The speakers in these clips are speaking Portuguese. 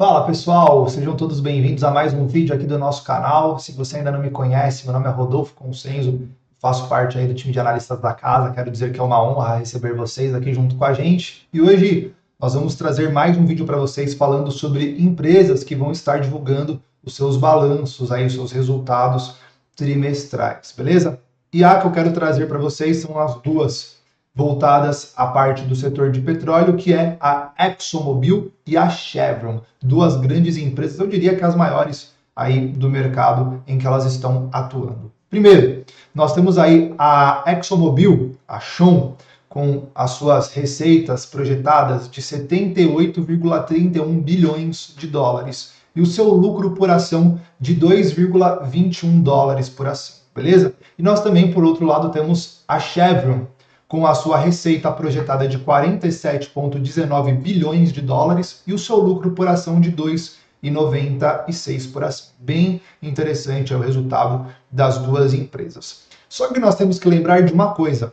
Fala pessoal, sejam todos bem-vindos a mais um vídeo aqui do nosso canal. Se você ainda não me conhece, meu nome é Rodolfo Consenzo, faço parte aí do time de analistas da casa. Quero dizer que é uma honra receber vocês aqui junto com a gente. E hoje nós vamos trazer mais um vídeo para vocês falando sobre empresas que vão estar divulgando os seus balanços, aí, os seus resultados trimestrais, beleza? E a que eu quero trazer para vocês são as duas voltadas à parte do setor de petróleo, que é a ExxonMobil e a Chevron, duas grandes empresas, eu diria que as maiores aí do mercado em que elas estão atuando. Primeiro, nós temos aí a ExxonMobil, a Chevron, com as suas receitas projetadas de 78,31 bilhões de dólares e o seu lucro por ação de 2,21 dólares por ação, beleza? E nós também, por outro lado, temos a Chevron, com a sua receita projetada de 47,19 bilhões de dólares e o seu lucro por ação de 2,96 por ação. Bem interessante é o resultado das duas empresas. Só que nós temos que lembrar de uma coisa.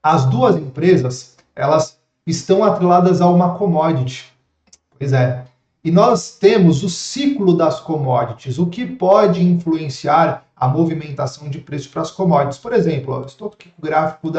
As duas empresas, elas estão atreladas a uma commodity. Pois é. E nós temos o ciclo das commodities, o que pode influenciar a movimentação de preço para as commodities. Por exemplo, eu estou aqui com o gráfico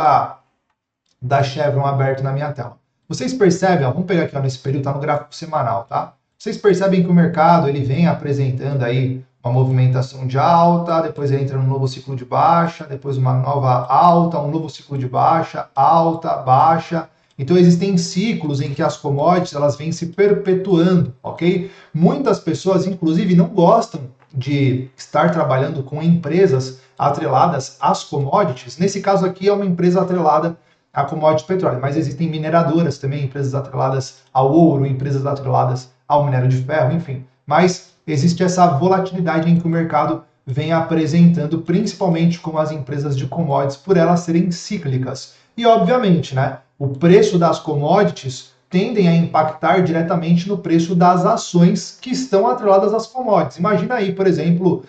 da Chevron aberto na minha tela. Vocês percebem, vamos pegar aqui nesse período, está no gráfico semanal, tá? Vocês percebem que o mercado ele vem apresentando aí uma movimentação de alta, depois ele entra num novo ciclo de baixa, depois uma nova alta, um novo ciclo de baixa, alta, baixa. Então existem ciclos em que as commodities elas vêm se perpetuando, ok? Muitas pessoas, inclusive, não gostam de estar trabalhando com empresas atreladas às commodities. Nesse caso aqui é uma empresa atrelada a commodity petróleo, mas existem mineradoras também, empresas atreladas ao ouro, empresas atreladas ao minério de ferro, enfim. Mas existe essa volatilidade em que o mercado vem apresentando, principalmente com as empresas de commodities, por elas serem cíclicas. E, obviamente, né, o preço das commodities tendem a impactar diretamente no preço das ações que estão atreladas às commodities. Imagina aí, por exemplo,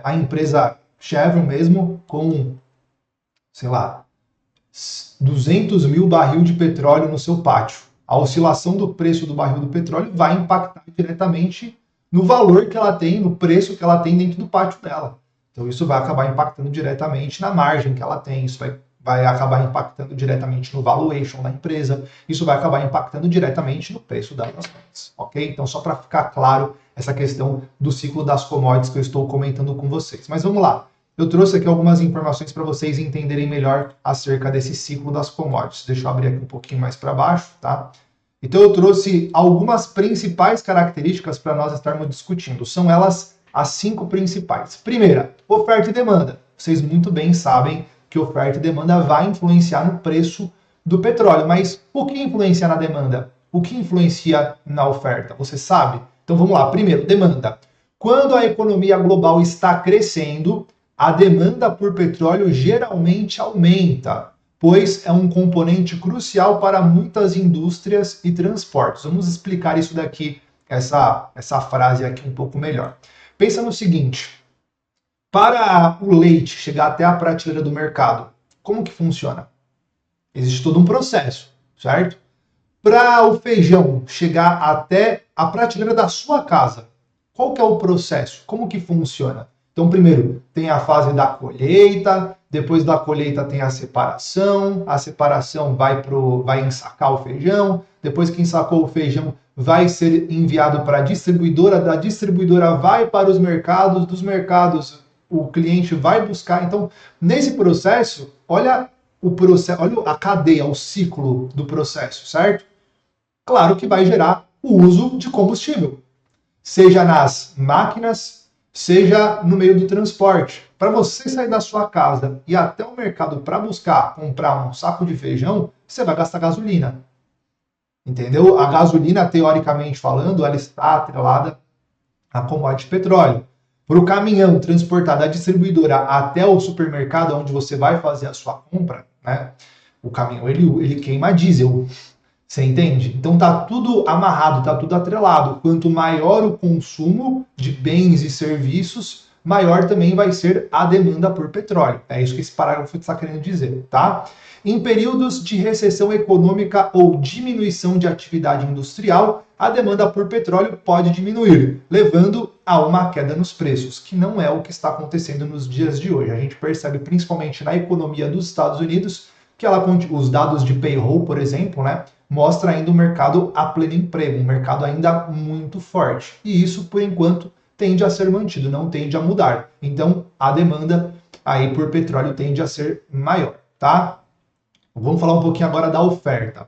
a empresa Chevron mesmo com, sei lá, 200 mil barril de petróleo no seu pátio. A oscilação do preço do barril do petróleo vai impactar diretamente no valor que ela tem, no preço que ela tem dentro do pátio dela. Então isso vai acabar impactando diretamente na margem que ela tem, isso vai acabar impactando diretamente no valuation da empresa, isso vai acabar impactando diretamente no preço das ações, ok? Então só para ficar claro essa questão do ciclo das commodities que eu estou comentando com vocês. Mas vamos lá. Eu trouxe aqui algumas informações para vocês entenderem melhor acerca desse ciclo das commodities. Deixa eu abrir aqui um pouquinho mais para baixo, tá? Então eu trouxe algumas principais características para nós estarmos discutindo. São elas as 5 principais. Primeira, oferta e demanda. Vocês muito bem sabem que oferta e demanda vai influenciar no preço do petróleo. Mas o que influencia na demanda? O que influencia na oferta? Você sabe? Então vamos lá. Primeiro, demanda. Quando a economia global está crescendo, a demanda por petróleo geralmente aumenta, pois é um componente crucial para muitas indústrias e transportes. Vamos explicar isso daqui, essa frase aqui um pouco melhor. Pensa no seguinte, para o leite chegar até a prateleira do mercado, como que funciona? Existe todo um processo, certo? Para o feijão chegar até a prateleira da sua casa, qual que é o processo? Como que funciona? Então, primeiro, tem a fase da colheita, depois da colheita tem a separação vai ensacar o feijão, depois que ensacou o feijão, vai ser enviado para a distribuidora, da distribuidora vai para os mercados, dos mercados o cliente vai buscar. Então, nesse processo, olha a cadeia, o ciclo do processo, certo? Claro que vai gerar o uso de combustível, seja nas máquinas, seja no meio do transporte. Para você sair da sua casa e ir até o mercado para comprar um saco de feijão, você vai gastar gasolina. Entendeu? A gasolina, teoricamente falando, ela está atrelada à commodity petróleo. Para o caminhão transportar da distribuidora até o supermercado onde você vai fazer a sua compra, né? O caminhão ele queima diesel. Você entende? Então tá tudo amarrado, tá tudo atrelado. Quanto maior o consumo de bens e serviços, maior também vai ser a demanda por petróleo. É isso que esse parágrafo está querendo dizer, tá? Em períodos de recessão econômica ou diminuição de atividade industrial, a demanda por petróleo pode diminuir, levando a uma queda nos preços, que não é o que está acontecendo nos dias de hoje. A gente percebe principalmente na economia dos Estados Unidos que os dados de payroll, por exemplo, né, mostra ainda um mercado a pleno emprego, um mercado ainda muito forte. E isso, por enquanto, tende a ser mantido, não tende a mudar. Então, a demanda aí por petróleo tende a ser maior, tá? Vamos falar um pouquinho agora da oferta.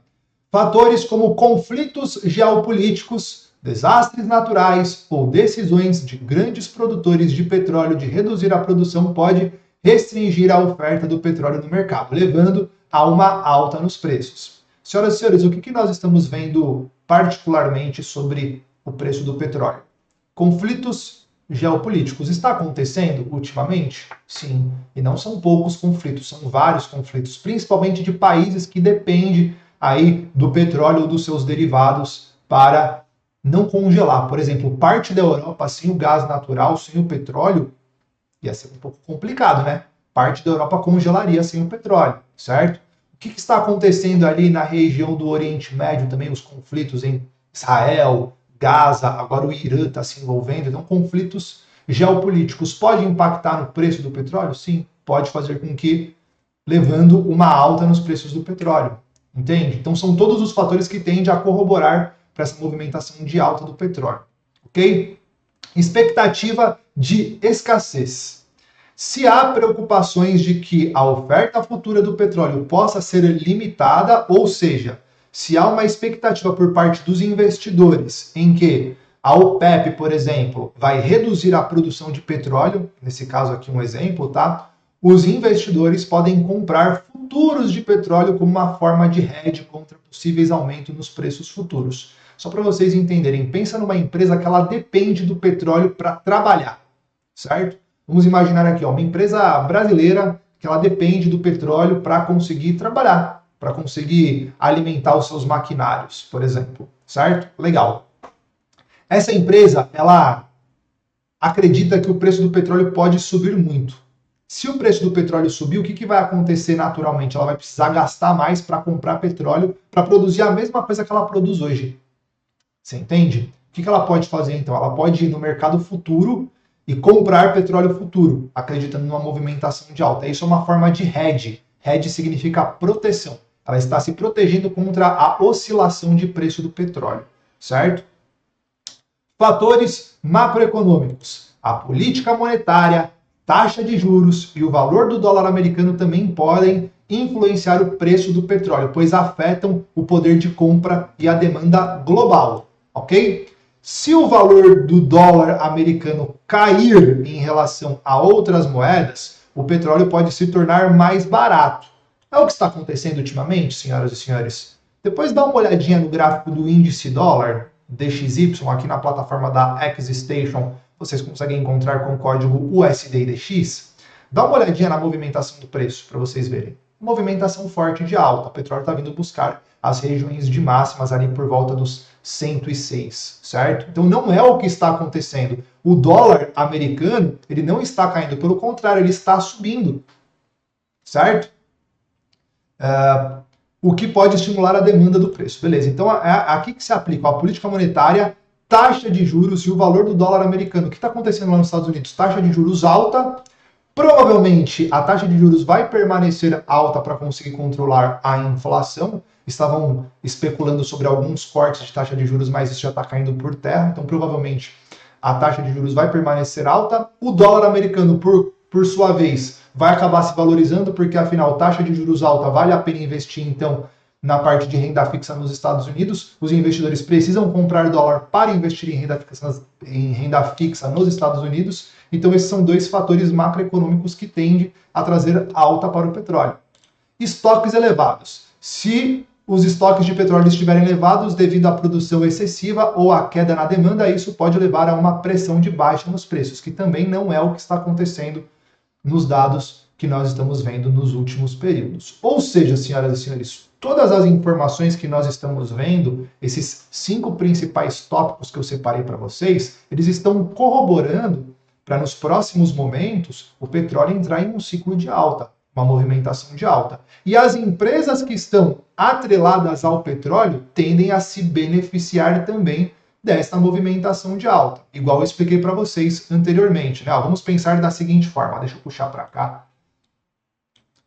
Fatores como conflitos geopolíticos, desastres naturais ou decisões de grandes produtores de petróleo de reduzir a produção pode restringir a oferta do petróleo no mercado, levando a uma alta nos preços. Senhoras e senhores, o que nós estamos vendo particularmente sobre o preço do petróleo? Conflitos geopolíticos. Está acontecendo ultimamente? Sim. E não são poucos conflitos, são vários conflitos, principalmente de países que dependem aí do petróleo ou dos seus derivados para não congelar. Por exemplo, parte da Europa sem o gás natural, sem o petróleo, ia ser um pouco complicado, né? Parte da Europa congelaria sem o petróleo, certo? O que está acontecendo ali na região do Oriente Médio também, os conflitos em Israel, Gaza, agora o Irã está se envolvendo, então conflitos geopolíticos podem impactar no preço do petróleo? Sim, pode fazer com que levando uma alta nos preços do petróleo, entende? Então são todos os fatores que tendem a corroborar para essa movimentação de alta do petróleo, ok? Expectativa de escassez. Se há preocupações de que a oferta futura do petróleo possa ser limitada, ou seja, se há uma expectativa por parte dos investidores em que a OPEP, por exemplo, vai reduzir a produção de petróleo, nesse caso aqui um exemplo, tá? Os investidores podem comprar futuros de petróleo como uma forma de hedge contra possíveis aumentos nos preços futuros. Só para vocês entenderem, pensa numa empresa que ela depende do petróleo para trabalhar, certo? Vamos imaginar aqui, ó, uma empresa brasileira que ela depende do petróleo para conseguir trabalhar, para conseguir alimentar os seus maquinários, por exemplo, certo? Legal. Essa empresa, ela acredita que o preço do petróleo pode subir muito. Se o preço do petróleo subir, o que vai acontecer naturalmente? Ela vai precisar gastar mais para comprar petróleo, para produzir a mesma coisa que ela produz hoje. Você entende? O que ela pode fazer então? Ela pode ir no mercado futuro e comprar petróleo futuro, acreditando numa movimentação de alta. Isso é uma forma de hedge. Hedge significa proteção. Ela está se protegendo contra a oscilação de preço do petróleo, certo? Fatores macroeconômicos. A política monetária, taxa de juros e o valor do dólar americano também podem influenciar o preço do petróleo, pois afetam o poder de compra e a demanda global, ok? Se o valor do dólar americano cair em relação a outras moedas, o petróleo pode se tornar mais barato. É o que está acontecendo ultimamente, senhoras e senhores. Depois dá uma olhadinha no gráfico do índice dólar, DXY, aqui na plataforma da XStation, vocês conseguem encontrar com o código USDDX. Dá uma olhadinha na movimentação do preço para vocês verem. Movimentação forte de alta. O petróleo está vindo buscar as regiões de máximas ali por volta dos 106, certo? Então não é o que está acontecendo. O dólar americano, ele não está caindo, pelo contrário, ele está subindo, certo? O que pode estimular a demanda do preço. Beleza, então aqui que se aplica a política monetária, taxa de juros e o valor do dólar americano. O que está acontecendo lá nos Estados Unidos? Taxa de juros alta. Provavelmente a taxa de juros vai permanecer alta para conseguir controlar a inflação. Estavam especulando sobre alguns cortes de taxa de juros, mas isso já está caindo por terra. Então, provavelmente, a taxa de juros vai permanecer alta. O dólar americano, por sua vez, vai acabar se valorizando, porque, afinal, taxa de juros alta vale a pena investir, então, na parte de renda fixa nos Estados Unidos. Os investidores precisam comprar dólar para investir em renda fixa nos Estados Unidos. Então, esses são dois fatores macroeconômicos que tendem a trazer alta para o petróleo. Estoques elevados. Se os estoques de petróleo estiverem elevados devido à produção excessiva ou à queda na demanda, isso pode levar a uma pressão de baixa nos preços, que também não é o que está acontecendo nos dados que nós estamos vendo nos últimos períodos. Ou seja, senhoras e senhores, todas as informações que nós estamos vendo, esses 5 principais tópicos que eu separei para vocês, eles estão corroborando para nos próximos momentos o petróleo entrar em um ciclo de alta. uma movimentação de alta. E as empresas que estão atreladas ao petróleo tendem a se beneficiar também dessa movimentação de alta, igual eu expliquei para vocês anteriormente, né? Vamos pensar da seguinte forma, deixa eu puxar para cá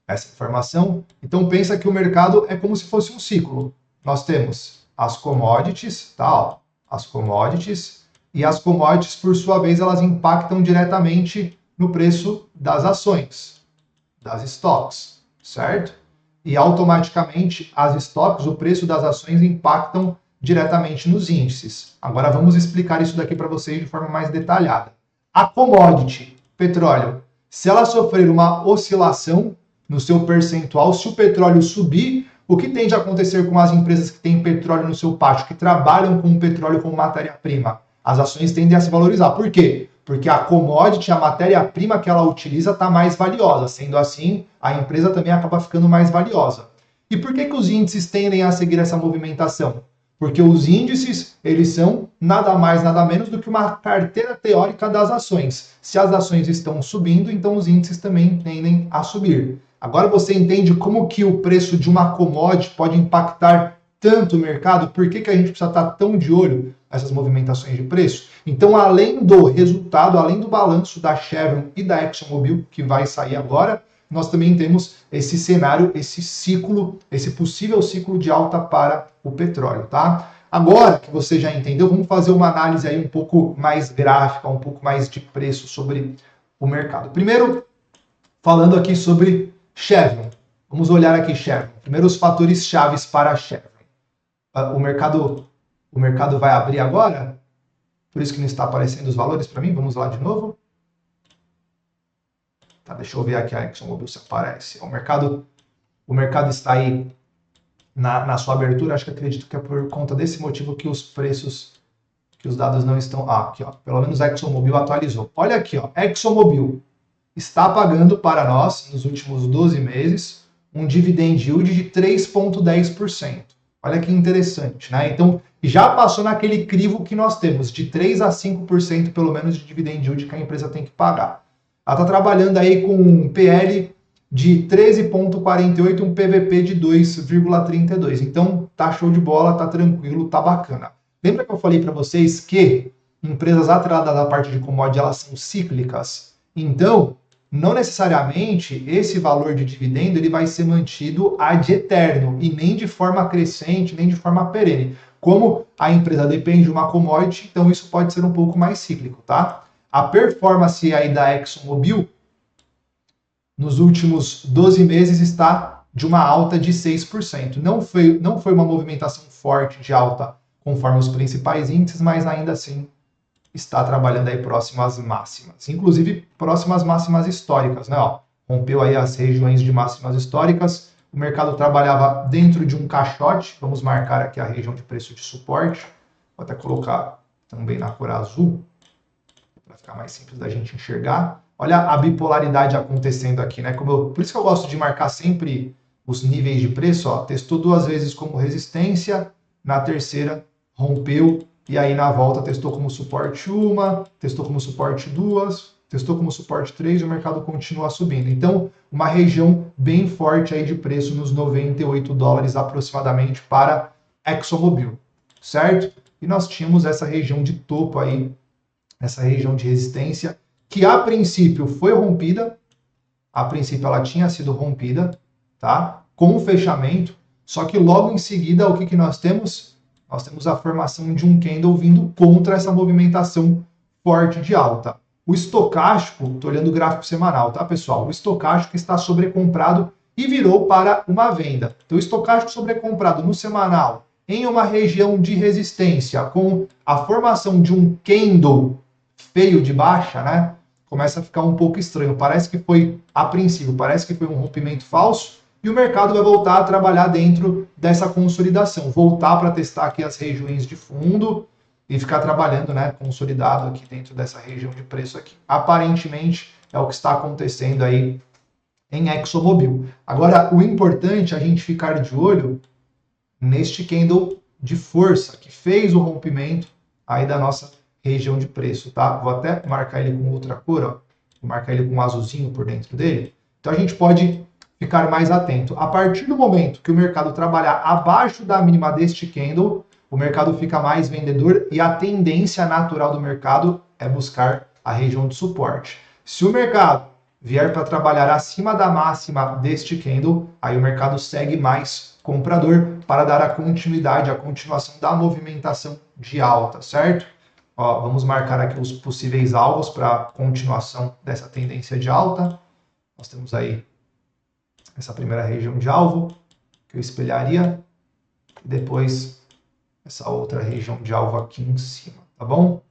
essa informação. Então pensa que o mercado é como se fosse um ciclo. Nós temos as commodities, tá? Ó, as commodities, e as commodities, por sua vez, elas impactam diretamente no preço das ações, das stocks, certo? E automaticamente as stocks, o preço das ações impactam diretamente nos índices. Agora vamos explicar isso daqui para vocês de forma mais detalhada. A commodity, petróleo, se ela sofrer uma oscilação no seu percentual, se o petróleo subir, o que tende a acontecer com as empresas que têm petróleo no seu pátio, que trabalham com o petróleo como matéria-prima? As ações tendem a se valorizar. Por quê? Porque a commodity, a matéria-prima que ela utiliza, está mais valiosa. Sendo assim, a empresa também acaba ficando mais valiosa. E por que os índices tendem a seguir essa movimentação? Porque os índices, eles são nada mais, nada menos do que uma carteira teórica das ações. Se as ações estão subindo, então os índices também tendem a subir. Agora você entende como que o preço de uma commodity pode impactar tanto o mercado? Por que a gente precisa estar tão de olho nessas movimentações de preço? Então, além do resultado, além do balanço da Chevron e da ExxonMobil, que vai sair agora, nós também temos esse cenário, esse ciclo, esse possível ciclo de alta para o petróleo, tá? Agora que você já entendeu, vamos fazer uma análise aí um pouco mais gráfica, um pouco mais de preço sobre o mercado. Primeiro, falando aqui sobre Chevron. Vamos olhar aqui Chevron. Primeiro, os fatores chaves para a Chevron. O mercado vai abrir agora, por isso que não está aparecendo os valores para mim. Vamos lá de novo. Tá, deixa eu ver aqui a ExxonMobil se aparece. O mercado está aí na sua abertura. Acho que acredito que é por conta desse motivo que os preços, que os dados não estão... aqui, ó. Pelo menos a ExxonMobil atualizou. Olha aqui, ó. ExxonMobil está pagando para nós, nos últimos 12 meses, um dividend yield de 3,10%. Olha que interessante, né? Então, já passou naquele crivo que nós temos, de 3 a 5% pelo menos de dividend yield que a empresa tem que pagar. Ela está trabalhando aí com um PL de 13,48, um PVP de 2,32. Então, tá show de bola, tá tranquilo, tá bacana. Lembra que eu falei para vocês que empresas atreladas à parte de commodity, elas são cíclicas? Então, não necessariamente esse valor de dividendo ele vai ser mantido ad eterno, e nem de forma crescente, nem de forma perene. Como a empresa depende de uma commodity, então isso pode ser um pouco mais cíclico, tá? A performance aí da ExxonMobil nos últimos 12 meses está de uma alta de 6%. Não foi uma movimentação forte de alta conforme os principais índices, mas ainda assim está trabalhando aí próximo às máximas. Inclusive próximo às máximas históricas, né? Ó, rompeu aí as regiões de máximas históricas. O mercado trabalhava dentro de um caixote. Vamos marcar aqui a região de preço de suporte. Vou até colocar também na cor azul, para ficar mais simples da gente enxergar. Olha a bipolaridade acontecendo aqui, né? Por isso que eu gosto de marcar sempre os níveis de preço. Ó. Testou 2 vezes como resistência, na terceira rompeu, e aí na volta testou como suporte 1, testou como suporte 2, testou como suporte 3 e o mercado continua subindo. Então, uma região bem forte aí de preço nos 98 dólares aproximadamente para ExxonMobil, certo? E nós tínhamos essa região de topo aí, essa região de resistência, que a princípio foi rompida, a princípio ela tinha sido rompida, tá? Com o fechamento, só que logo em seguida o que nós temos? Nós temos a formação de um candle vindo contra essa movimentação forte de alta. O estocástico, estou olhando o gráfico semanal, tá, pessoal? O estocástico está sobrecomprado e virou para uma venda. Então, o estocástico sobrecomprado no semanal, em uma região de resistência, com a formação de um candle feio de baixa, né? Começa a ficar um pouco estranho. Parece que foi, a princípio, parece que foi um rompimento falso, e o mercado vai voltar a trabalhar dentro dessa consolidação, voltar para testar aqui as regiões de fundo e ficar trabalhando, né, consolidado aqui dentro dessa região de preço aqui. Aparentemente é o que está acontecendo aí em ExxonMobil. Agora, o importante é a gente ficar de olho neste candle de força que fez o rompimento aí da nossa região de preço, tá? Vou até marcar ele com outra cor, ó. Vou marcar ele com um azulzinho por dentro dele. Então a gente pode ficar mais atento. A partir do momento que o mercado trabalhar abaixo da mínima deste candle, o mercado fica mais vendedor e a tendência natural do mercado é buscar a região de suporte. Se o mercado vier para trabalhar acima da máxima deste candle, aí o mercado segue mais comprador para dar a continuidade, a continuação da movimentação de alta, certo? Ó, vamos marcar aqui os possíveis alvos para a continuação dessa tendência de alta. Nós temos aí essa primeira região de alvo, que eu espelharia, e depois essa outra região de alvo aqui em cima, tá bom?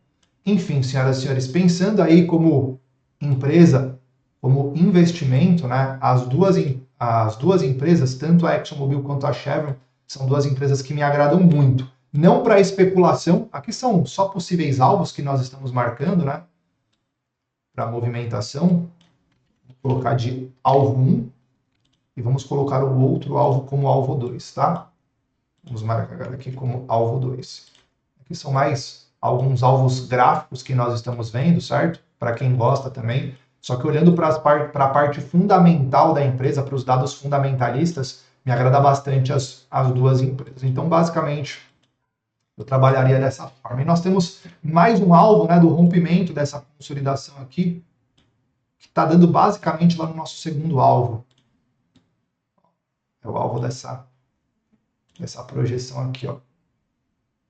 Enfim, senhoras e senhores, pensando aí como empresa, como investimento, né, as duas empresas, tanto a ExxonMobil quanto a Chevron, são duas empresas que me agradam muito. Não para especulação, aqui são só possíveis alvos que nós estamos marcando, né? Para movimentação, vou colocar de alvo 1 e vamos colocar o outro alvo como alvo 2, tá? Vamos marcar aqui como alvo 2. Aqui são mais alguns alvos gráficos que nós estamos vendo, certo? Para quem gosta também. Só que olhando para a parte fundamental da empresa, para os dados fundamentalistas, me agrada bastante as duas empresas. Então, basicamente, eu trabalharia dessa forma. E nós temos mais um alvo, né, do rompimento dessa consolidação aqui, que está dando basicamente lá no nosso segundo alvo. É o alvo dessa projeção aqui, ó.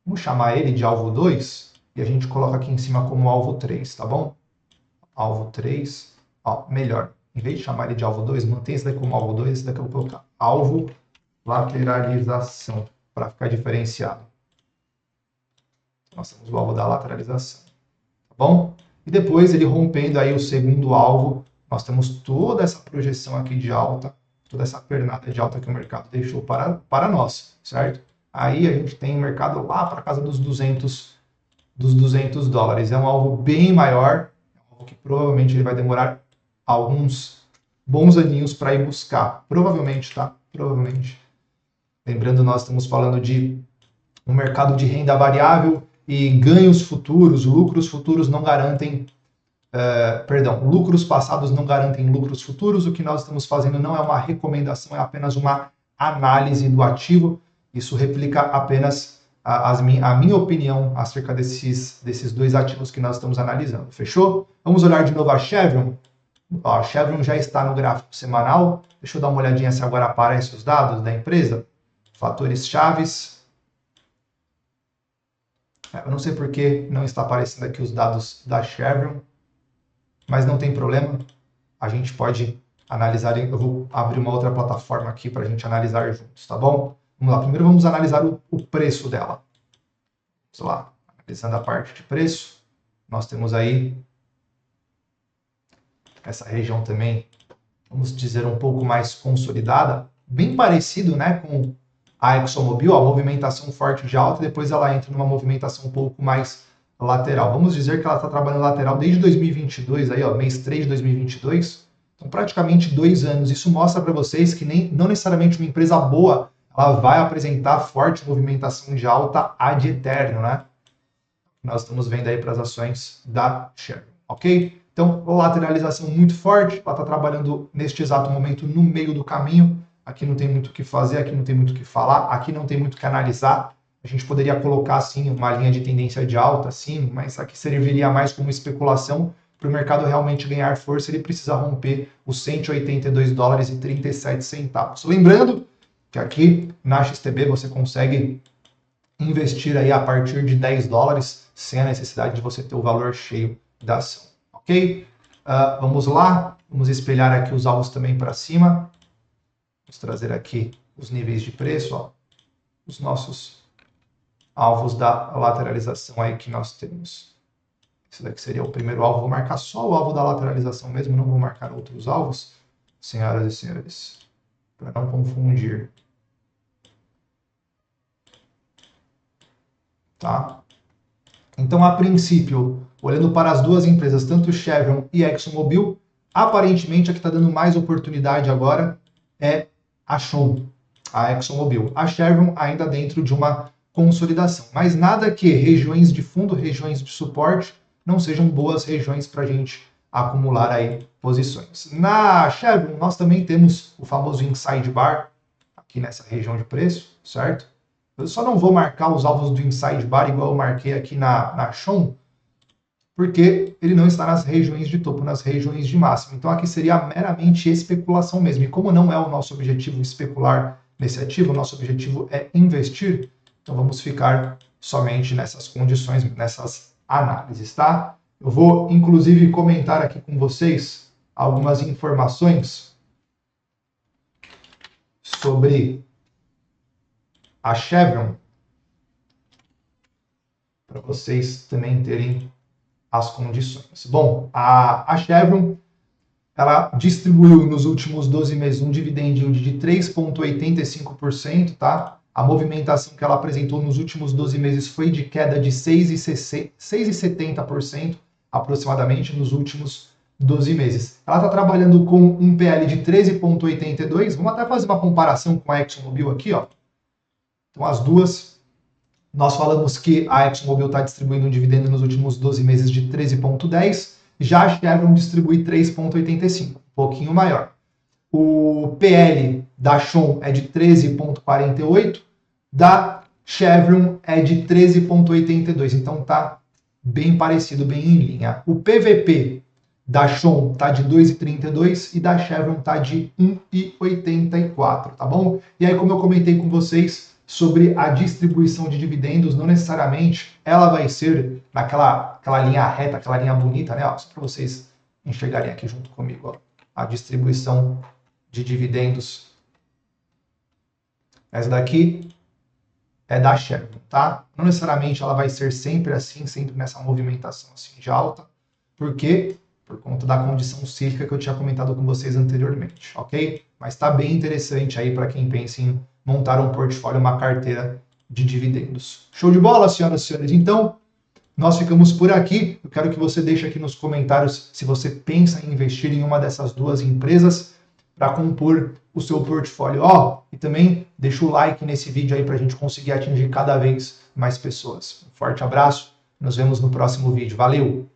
Vamos chamar ele de alvo 2 e a gente coloca aqui em cima como alvo 3, tá bom? Alvo 3, ó, melhor. Em vez de chamar ele de alvo 2, mantém esse daqui como alvo 2, esse daqui eu vou colocar alvo lateralização, para ficar diferenciado. Nós temos o alvo da lateralização, tá bom? E depois ele rompendo aí o segundo alvo, nós temos toda essa projeção aqui de alta, toda essa pernada de alta que o mercado deixou para nós, certo? Aí a gente tem o mercado lá para casa dos 200 dólares. É um alvo bem maior, é um alvo que provavelmente ele vai demorar alguns bons aninhos para ir buscar. Provavelmente, tá? Provavelmente. Lembrando, nós estamos falando de um mercado de renda variável e ganhos futuros, lucros futuros não garantem, lucros passados não garantem lucros futuros. O que nós estamos fazendo não é uma recomendação, é apenas uma análise do ativo. Isso replica apenas a minha opinião acerca desses dois ativos que nós estamos analisando. Fechou? Vamos olhar de novo a Chevron. Ó, a Chevron já está no gráfico semanal. Deixa eu dar uma olhadinha se agora aparecem os dados da empresa. Fatores chaves. Eu não sei por que não está aparecendo aqui os dados da Chevron, mas não tem problema. A gente pode analisar. Eu vou abrir uma outra plataforma aqui para a gente analisar juntos, tá bom? Vamos lá, primeiro vamos analisar o preço dela. Vamos lá, analisando a parte de preço, nós temos aí essa região também, vamos dizer, um pouco mais consolidada, bem parecido, né, com a ExxonMobil, a movimentação forte de alta, e depois ela entra numa movimentação um pouco mais lateral. Vamos dizer que ela está trabalhando lateral desde 2022, aí, ó, mês 3 de 2022, então praticamente 2 anos. Isso mostra para vocês que não necessariamente uma empresa boa ela vai apresentar forte movimentação de alta ad eterno, né? Nós estamos vendo aí para as ações da Chevron, ok? Então, lateralização muito forte, ela está trabalhando neste exato momento no meio do caminho. Aqui não tem muito o que fazer, aqui não tem muito o que falar, aqui não tem muito o que analisar. A gente poderia colocar, sim, uma linha de tendência de alta, sim, mas aqui serviria mais como especulação. Para o mercado realmente ganhar força, ele precisa romper os 182 dólares e 37 centavos. Lembrando que aqui na XTB você consegue investir aí a partir de 10 dólares sem a necessidade de você ter o valor cheio da ação, ok? Vamos lá, vamos espelhar aqui os alvos também para cima. Vamos trazer aqui os níveis de preço, ó, os nossos alvos da lateralização aí que nós temos. Esse daqui seria o primeiro alvo, vou marcar só o alvo da lateralização mesmo, não vou marcar outros alvos, senhoras e senhores, para não confundir. Tá? Então, a princípio, olhando para as duas empresas, tanto Chevron e ExxonMobil, aparentemente a que está dando mais oportunidade agora é a ExxonMobil. A Chevron ainda dentro de uma consolidação, mas nada que regiões de fundo, regiões de suporte, não sejam boas regiões para a gente acumular aí posições. Na Chevron, nós também temos o famoso Inside Bar, aqui nessa região de preço, certo? Eu só não vou marcar os alvos do Inside Bar igual eu marquei aqui na Shon, porque ele não está nas regiões de topo, nas regiões de máximo. Então aqui seria meramente especulação mesmo. E como não é o nosso objetivo especular nesse ativo, o nosso objetivo é investir, então vamos ficar somente nessas condições, nessas análises, tá? Eu vou, inclusive, comentar aqui com vocês algumas informações sobre a Chevron, para vocês também terem as condições. Bom, a Chevron, ela distribuiu nos últimos 12 meses um dividend yield de 3,85%, tá? A movimentação que ela apresentou nos últimos 12 meses foi de queda de 6,70% aproximadamente nos últimos 12 meses. Ela está trabalhando com um PL de 13,82. Vamos até fazer uma comparação com a ExxonMobil aqui, ó. Então, as duas, nós falamos que a ExxonMobil está distribuindo um dividendo nos últimos 12 meses de 13,10, já a Chevron distribui 3,85, um pouquinho maior. O PL da Shon é de 13,48, da Chevron é de 13,82, então tá bem parecido, bem em linha. O PVP da Shon tá de 2,32 e da Chevron tá de 1,84, tá bom? E aí, como eu comentei com vocês sobre a distribuição de dividendos, não necessariamente ela vai ser naquela linha reta, aquela linha bonita, né? Ó, só para vocês enxergarem aqui junto comigo, ó, a distribuição de dividendos. Essa daqui é da Chevron, tá? Não necessariamente ela vai ser sempre assim, sempre nessa movimentação assim de alta. Por quê? Por conta da condição cíclica que eu tinha comentado com vocês anteriormente, ok? Mas tá bem interessante aí para quem pensa em montar um portfólio, uma carteira de dividendos. Show de bola, senhoras e senhores? Então, nós ficamos por aqui. Eu quero que você deixe aqui nos comentários se você pensa em investir em uma dessas duas empresas para compor o seu portfólio. Ó, e também deixa o like nesse vídeo aí para a gente conseguir atingir cada vez mais pessoas. Um forte abraço, nos vemos no próximo vídeo. Valeu!